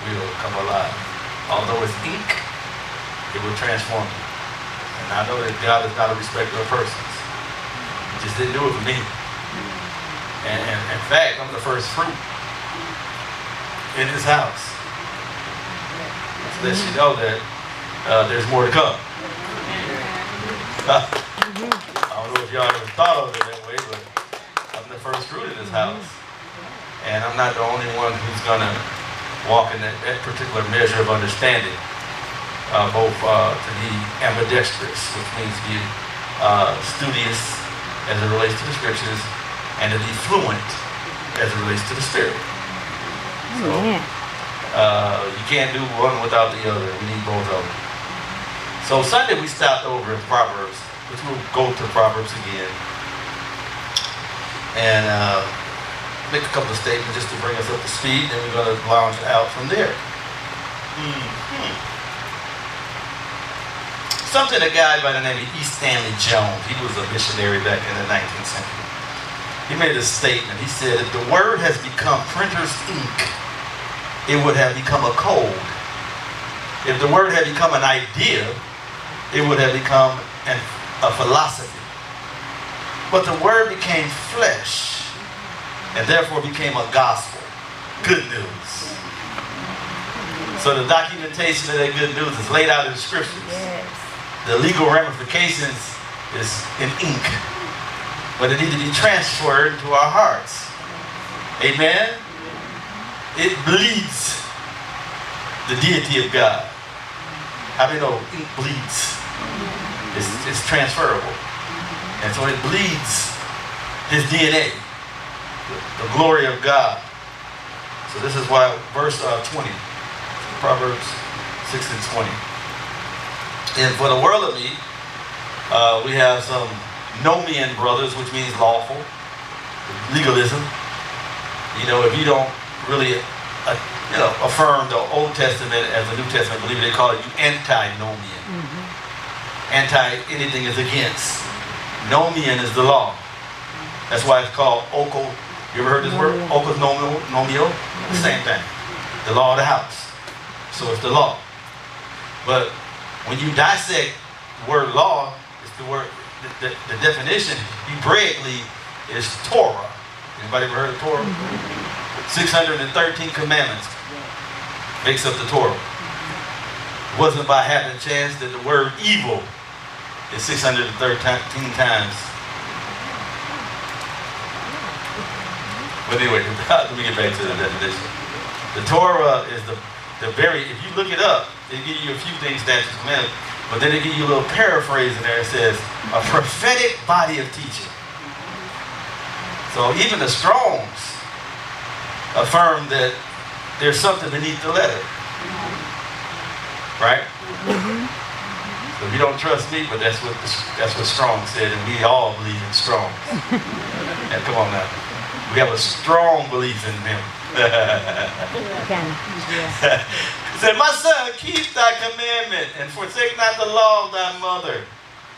it will come alive. Although it's ink, it will transform you. And I know that God is not a respecter of persons. He just didn't do it for me. And in fact, I'm the first fruit in his house. So lets you know that there's more to come. I don't know if y'all ever thought of it that way, but I'm the first fruit in this house. And I'm not the only one who's going to walk in that particular measure of understanding, both to be ambidextrous, which means to be studious as it relates to the scriptures, and to be fluent as it relates to the spirit. So you can't do one without the other. We need both of them. So Sunday we stopped over in Proverbs, which we'll go to Proverbs again, and make a couple of statements just to bring us up to speed, then we're going to launch out from there. Something a guy by the name of E. Stanley Jones, he was a missionary back in the 19th century. He made a statement. He said, if the word has become printer's ink, it would have become a code. If the word had become an idea, it would have become a philosophy. But the word became flesh, and therefore became a gospel. Good news. So the documentation of that good news is laid out in the scriptures. Yes. The legal ramifications is in ink, but it needs to be transferred to our hearts. Amen? It bleeds the deity of God. How do you know ink bleeds? It's transferable. And so it bleeds his DNA. The glory of God. So this is why verse 20, Proverbs 6 and 20. And for the world of me, we have some nomian brothers, which means lawful, legalism. You know, if you don't really affirm the Old Testament as the New Testament, I believe they call it you anti-nomian. Anti, anything is against. Nomian is the law. That's why it's called Oko. You ever heard this word? Okos nomio? The same thing. The law of the house. So it's the law. But when you dissect the word law, it's the word, the definition, Hebraically, is Torah. Anybody ever heard of Torah? 613 commandments makes up the Torah. It wasn't by having a chance that the word evil is 613 times. But anyway, let me get back to the definition. The Torah is the very, if you look it up, they give you a few things, statutes, commandments, but then they give you a little paraphrase in there. It says, a prophetic body of teaching. So even the Strongs affirm that there's something beneath the letter. Right? So if you don't trust me, but that's what Strong said, and we all believe in Strong. And come on now. We have a strong belief in him. He said, my son, keep thy commandment and forsake not the law of thy mother.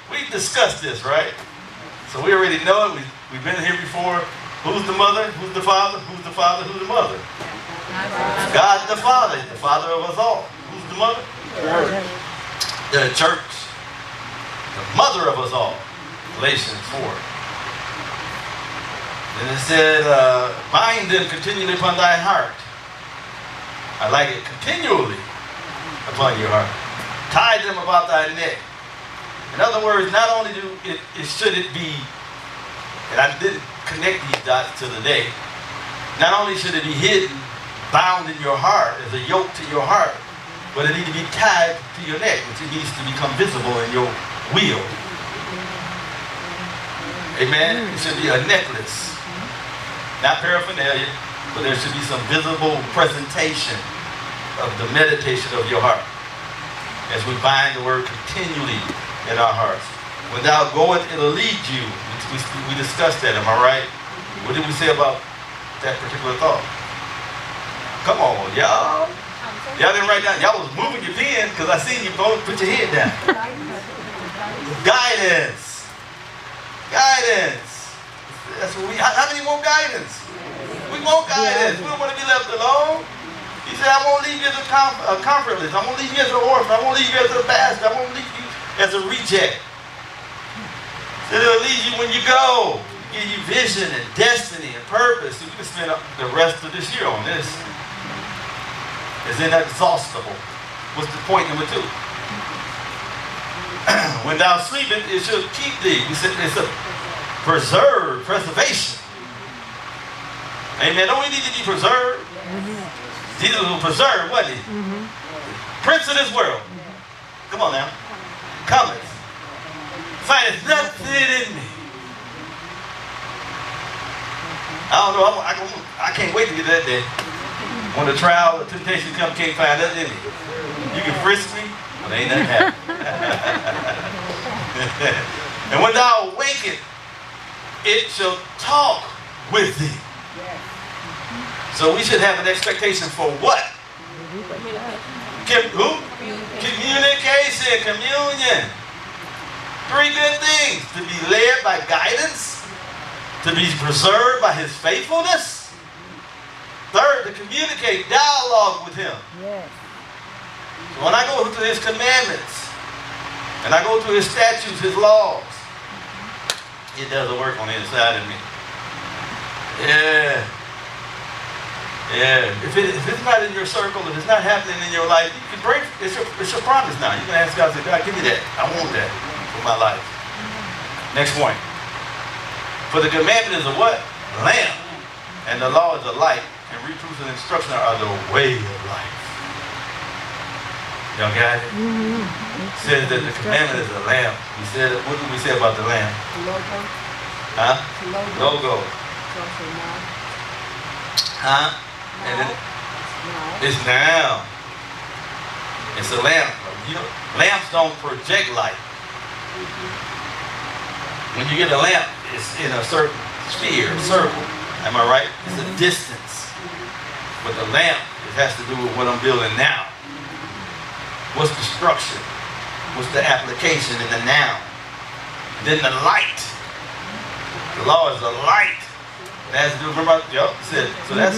We discussed this, right? So we already know it. We've been here before. Who's the mother? Who's the father? Who's the father? Who's the mother? God the Father of us all. Who's the mother? The church. The mother of us all. Galatians 4. And it said, bind them continually upon thy heart. I like it, continually upon your heart. Tie them about thy neck. In other words, not only should it be, and I didn't connect these dots to the day, not only should it be hidden, bound in your heart, as a yoke to your heart, but it needs to be tied to your neck, which it needs to become visible in your wheel. Amen? It should be a necklace. Not paraphernalia, but there should be some visible presentation of the meditation of your heart as we bind the word continually in our hearts. When thou goest, it'll lead you. We discussed that, am I right? What did we say about that particular thought? Come on, y'all. Y'all didn't write down. Y'all was moving your pen because I seen you both put your head down. Guidance. Guidance. That's what how many want guidance? We want guidance. We don't want to be left alone. He said, I won't leave you as a comfortless. I won't leave you as an orphan. I won't leave you as a bastard. I won't leave you as a reject. He said, it'll lead you when you go. Give you vision and destiny and purpose. So you can spend the rest of this year on this. It's inexhaustible. What's the point number 2? When thou sleeping, it shall keep thee. We said it's a preservation. Amen. Don't we need to be preserved? Jesus was preserved, wasn't he? Prince of this world. Come on now. Cometh. Findeth nothing in me. I don't know. I can't wait to get that day. When the trial, the temptation come, can't find nothing in me. You can frisk me, but ain't nothing happening. And when thou awakest, it shall talk with thee. So we should have an expectation for what? Communication, communion. 3 good things. To be led by guidance. To be preserved by his faithfulness. 3rd, to communicate, dialogue with him. Yes. So when I go to his commandments, and I go to his statutes, his laws, it does a work on the inside of me. Yeah. Yeah. If it's not in your circle, if it's not happening in your life, you can break. It's your promise now. You can ask God, say, God, give me that. I want that for my life. Next point. For the commandment is a what? Lamp. And the law is a light. And reproofs and instruction are the way of life. Y'all got it? It says that the commandment is a lamp. We said, what did we say about the lamp? Logo. Huh? Logo. Huh? And it's now. It's a lamp. You know, lamps don't project light. When you get a lamp, it's in a certain sphere, circle. Am I right? It's a distance. But the lamp, it has to do with what I'm building now. What's the structure? What's the application in the now? Then the light. The law is a light. It has to do, remember, yep, so that's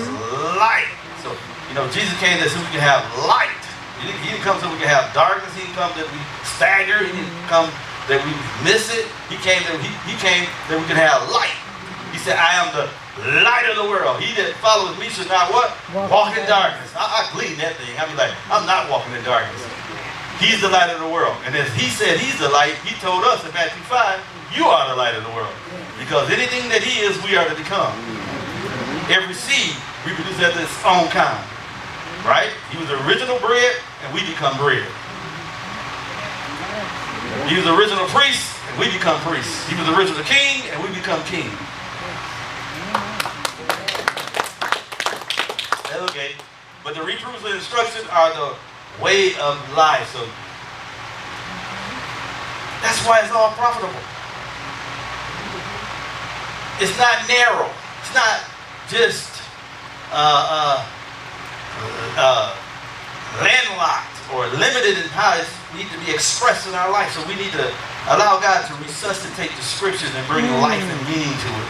light. So, you know, Jesus came there so we can have light. He didn't come so we can have darkness. He didn't come that we stagger. He didn't come that we miss it. He came that he came that we can have light. He said, I am the light of the world. He that follows me should not what? Walk in darkness. I glean that thing. I be like, I'm not walking in darkness. He's the light of the world. And as he said he's the light, he told us in Matthew 5, you are the light of the world. Because anything that he is, we are to become. Every seed reproduces after its own kind. Right? He was the original bread, and we become bread. He was the original priest, and we become priests. He was the original king, and we become king. Okay. But the reproofs and instructions are the way of life. So that's why it's all profitable. It's not narrow. It's not just landlocked or limited in how it needs to be expressed in our life. So we need to allow God to resuscitate the scriptures and bring life and meaning to it,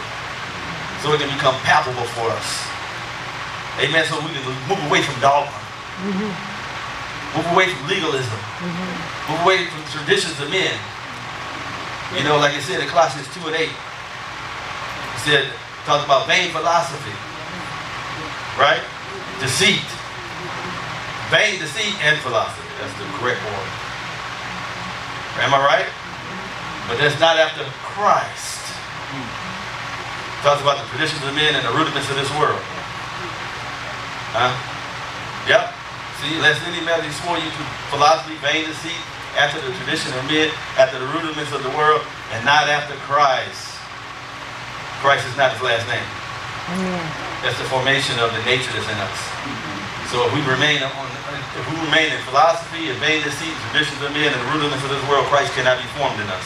so it can become palpable for us. Amen. So we can move away from dogma, move away from legalism, move away from the traditions of men. You know, like it said in Colossians 2 and 8, it said, talks about vain philosophy, right? Deceit. Vain, deceit, and philosophy. That's the correct order. Am I right? But that's not after Christ. Talks about the traditions of men and the rudiments of this world. Huh? Yep. See, lest any man swore you to philosophy, vain deceit, after the tradition of men, after the rudiments of the world, and not after Christ. Christ is not his last name. That's the formation of the nature that's in us. So if we remain in philosophy and vain deceit, traditions of men, and the rudiments of this world, Christ cannot be formed in us.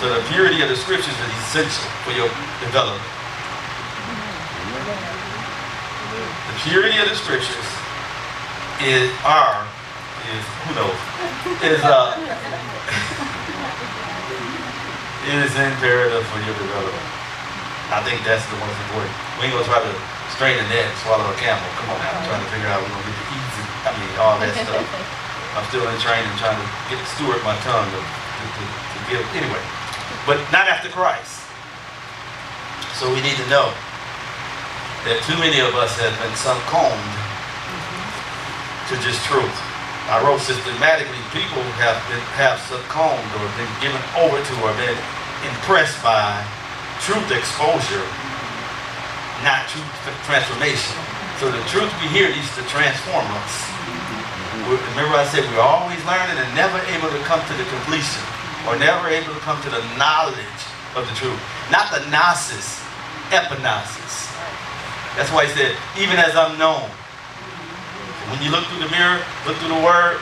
So the purity of the scriptures is essential for your development. The purity of the scriptures is imperative for your development. I think that's the most important. We ain't gonna try to strain a net, swallow a camel. Come on now, I'm trying to figure out we're going to get the easy, all that stuff. I'm still in training, trying to steward my tongue to give, anyway. But not after Christ. So we need to know that too many of us have been succumbed to just truth. I wrote systematically, people have succumbed or been given over to or been impressed by truth exposure, not truth transformation. So the truth we hear needs to transform us. Remember I said we're always learning and never able to come to the completion or never able to come to the knowledge of the truth. Not the gnosis, epignosis. That's why he said, even as I'm known. When you look through the mirror, look through the word,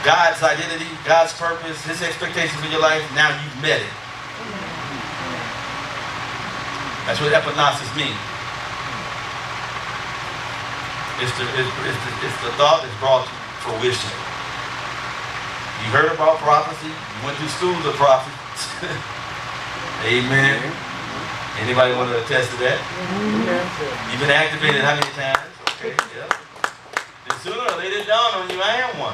God's identity, God's purpose, his expectations for your life, now you've met it. That's what epignosis means. It's the thought that's brought to fruition. You heard about prophecy, you went through schools of prophets. Amen. Anybody want to attest to that? You've been activated how many times? Okay, yeah. Then sooner or later it dawned on you, I am one.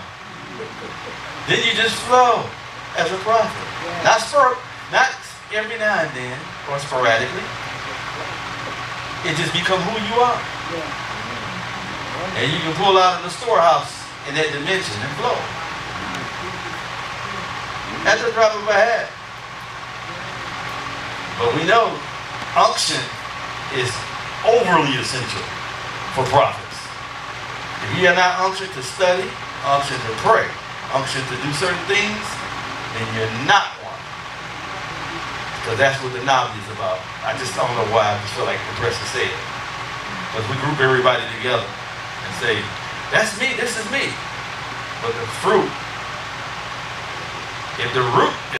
Then you just flow as a prophet. Not every now and then or sporadically. It just become who you are. And you can pull out of the storehouse in that dimension and flow. That's the drop of a hat. But we know unction is overly essential for prophets. If you are not unctioned to study, unctioned to pray, unctioned to do certain things, then you're not one. Because that's what the novelty is about. I just don't know why I just feel like the press to say it. Because we group everybody together and say, that's me, this is me. But the fruit, if the root